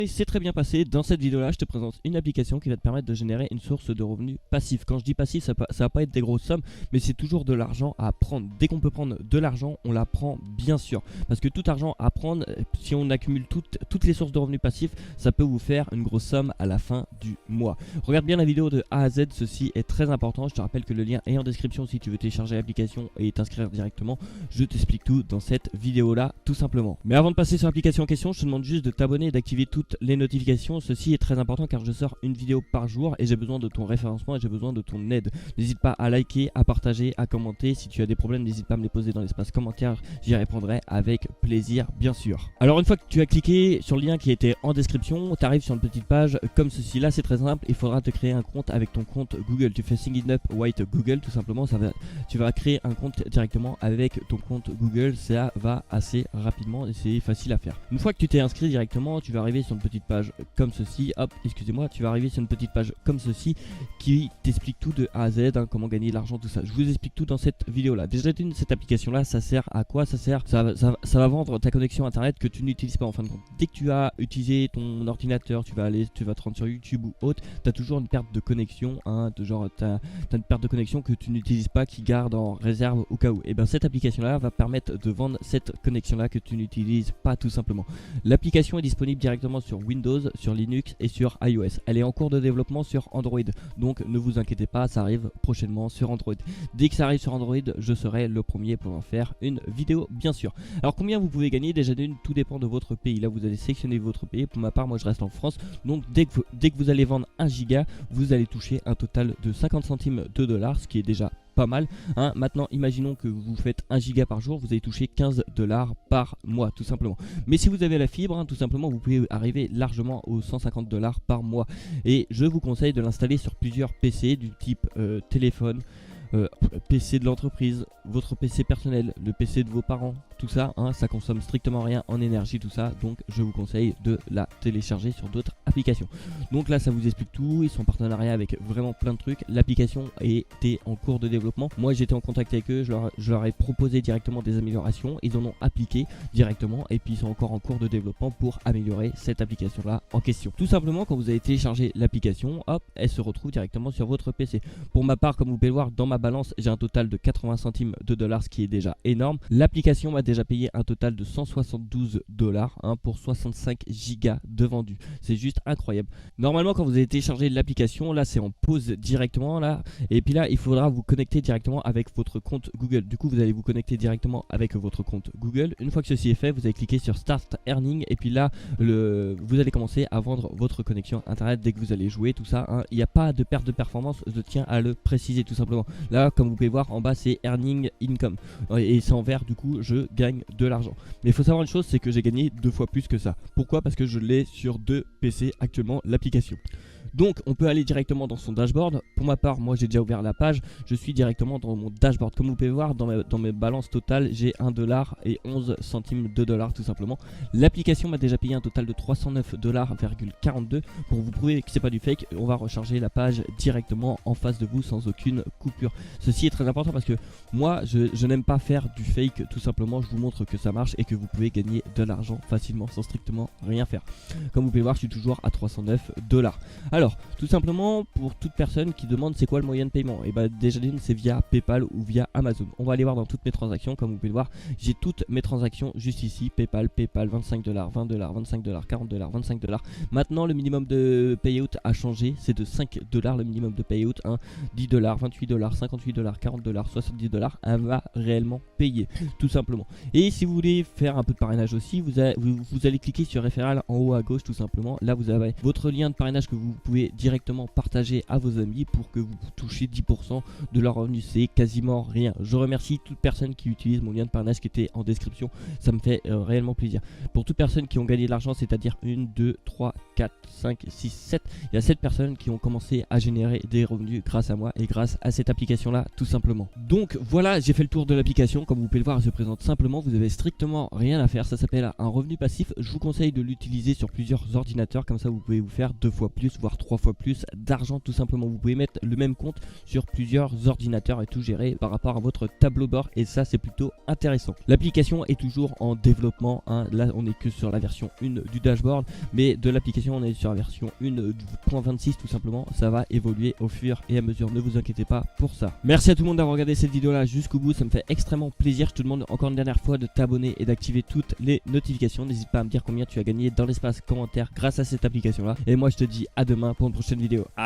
Et c'est très bien passé. Dans cette vidéo là je te présente une application qui va te permettre de générer une source de revenus passif. Quand je dis passif, ça va pas être des grosses sommes, mais c'est toujours de l'argent à prendre. Dès qu'on peut prendre de l'argent, on la prend bien sûr, parce que tout argent à prendre, si on accumule toutes les sources de revenus passifs, ça peut vous faire une grosse somme à la fin du mois. Regarde bien la vidéo de A à Z, ceci est très important. Je te rappelle que le lien est en description si tu veux télécharger l'application et t'inscrire directement. Je t'explique tout dans cette vidéo là tout simplement. Mais avant de passer sur l'application en question, je te demande juste de t'abonner et d'activer toutes les notifications. Ceci est très important car je sors une vidéo par jour et j'ai besoin de ton référencement et j'ai besoin de ton aide. N'hésite pas à liker, à partager, à commenter. Si tu as des problèmes, n'hésite pas à me les poser dans l'espace commentaire, j'y répondrai avec plaisir bien sûr. Alors une fois que tu as cliqué sur le lien qui était en description, tu arrives sur une petite page comme ceci. Là c'est très simple, il faudra te créer un compte avec ton compte Google. Tu fais Sign Up White Google tout simplement, tu vas créer un compte directement avec ton compte Google. Ça va assez rapidement et c'est facile à faire. Une fois que tu t'es inscrit directement, tu vas arriver sur une petite page comme ceci. Hop, excusez-moi, tu vas arriver sur une petite page comme ceci qui t'explique tout de A à Z, hein, comment gagner de l'argent, tout ça. Je vous explique tout dans cette vidéo là. Déjà cette application là, ça sert à quoi? Ça va vendre ta connexion internet que tu n'utilises pas en fin de compte. Dès que tu as utilisé ton ordinateur, tu vas te rendre sur YouTube ou autre, tu as toujours une perte de connexion, hein, tu as une perte de connexion que tu n'utilises pas, qui garde en réserve au cas où. Et bien cette application là va permettre de vendre cette connexion là que tu n'utilises pas tout simplement. L'application est disponible directement sur Windows, sur Linux et sur iOS. Elle est en cours de développement sur Android, donc ne vous inquiétez pas, ça arrive prochainement sur Android. Dès que ça arrive sur Android, je serai le premier pour en faire une vidéo bien sûr. Alors combien vous pouvez gagner? Déjà d'une, tout dépend de votre pays. Là vous allez sélectionner votre pays. Pour ma part, moi je reste en France, donc dès que vous allez vendre 1 giga, vous allez toucher un total de 50 centimes de dollars, ce qui est déjà pas mal, hein. Maintenant imaginons que vous faites 1 giga par jour, vous allez toucher 15 dollars par mois tout simplement. Mais si vous avez la fibre, hein, tout simplement vous pouvez arriver largement aux 150 dollars par mois. Et je vous conseille de l'installer sur plusieurs PC du type téléphone, PC de l'entreprise, votre PC personnel, le PC de vos parents, tout ça, hein, ça consomme strictement rien en énergie, tout ça, donc je vous conseille de la télécharger sur d'autres applications. Donc là ça vous explique tout, ils sont en partenariat avec vraiment plein de trucs, l'application était en cours de développement, moi j'étais en contact avec eux, je leur ai proposé directement des améliorations, ils en ont appliqué directement et puis ils sont encore en cours de développement pour améliorer cette application là en question. Tout simplement quand vous avez téléchargé l'application, hop, elle se retrouve directement sur votre PC. Pour ma part, comme vous pouvez le voir dans ma balance, j'ai un total de 80 centimes de dollars, ce qui est déjà énorme. L'application m'a déjà payé un total de 172 dollars, hein, pour 65 gigas de vendus. C'est juste incroyable. Normalement quand vous avez téléchargé l'application, là c'est en pause directement là, et puis là il faudra vous connecter directement avec votre compte Google. Du coup vous allez vous connecter directement avec votre compte Google. Une fois que ceci est fait, vous allez cliquer sur Start Earning et puis là vous allez commencer à vendre votre connexion internet dès que vous allez jouer, tout ça, hein. Il n'y a pas de perte de performance, je tiens à le préciser tout simplement. Là comme vous pouvez voir en bas c'est Earning Income et c'est en vert, du coup je gagne de l'argent. Mais il faut savoir une chose, c'est que j'ai gagné 2 fois plus que ça. Pourquoi? Parce que je l'ai sur 2 PC actuellement l'application. Donc on peut aller directement dans son dashboard. Pour ma part, moi j'ai déjà ouvert la page, je suis directement dans mon dashboard. Comme vous pouvez voir dans mes balances totales, j'ai 1 dollar et 11 centimes de dollars tout simplement. L'application m'a déjà payé un total de 309 $,42. Pour vous prouver que c'est pas du fake, on va recharger la page directement en face de vous sans aucune coupure. Ceci est très important parce que moi je n'aime pas faire du fake, tout simplement je vous montre que ça marche et que vous pouvez gagner de l'argent facilement sans strictement rien faire. Comme vous pouvez voir, je suis toujours à 309 $. Alors, tout simplement, pour toute personne qui demande c'est quoi le moyen de paiement, et bah déjà d'une, c'est via PayPal ou via Amazon. On va aller voir dans toutes mes transactions, comme vous pouvez le voir, j'ai toutes mes transactions juste ici, PayPal, 25 $, 20 $, 25 $, 40 $, 25 $. Maintenant, le minimum de payout a changé, c'est de 5 $ le minimum de payout, hein, 10 $, 28 $, 58 $, 40 $, 70 $, elle va réellement payer, tout simplement. Et si vous voulez faire un peu de parrainage aussi, vous allez cliquer sur référal en haut à gauche, tout simplement. Là, vous avez votre lien de parrainage que vous pouvez directement partager à vos amis pour que vous touchiez 10% de leur revenu. C'est quasiment rien. Je remercie toute personne qui utilise mon lien de parrainage qui était en description, ça me fait réellement plaisir. Pour toute personne qui ont gagné de l'argent, c'est-à-dire 1, 2, 3, 4, 5, 6, 7, il y a 7 personnes qui ont commencé à générer des revenus grâce à moi et grâce à cette application là tout simplement. Donc voilà, j'ai fait le tour de l'application. Comme vous pouvez le voir, elle se présente simplement, vous avez strictement rien à faire. Ça s'appelle un revenu passif. Je vous conseille de l'utiliser sur plusieurs ordinateurs, comme ça vous pouvez vous faire 2 fois plus, voire 3 fois plus d'argent tout simplement. Vous pouvez mettre le même compte sur plusieurs ordinateurs et tout gérer par rapport à votre tableau bord, et ça c'est plutôt intéressant. L'application est toujours en développement, hein. Là on est que sur la version 1 du dashboard, mais de l'application on est sur la version 1.26 tout simplement. Ça va évoluer au fur et à mesure, ne vous inquiétez pas pour ça. Merci à tout le monde d'avoir regardé cette vidéo là jusqu'au bout, ça me fait extrêmement plaisir. Je te demande encore une dernière fois de t'abonner et d'activer toutes les notifications. N'hésite pas à me dire combien tu as gagné dans l'espace commentaire grâce à cette application là, et moi je te dis à demain pour une prochaine vidéo.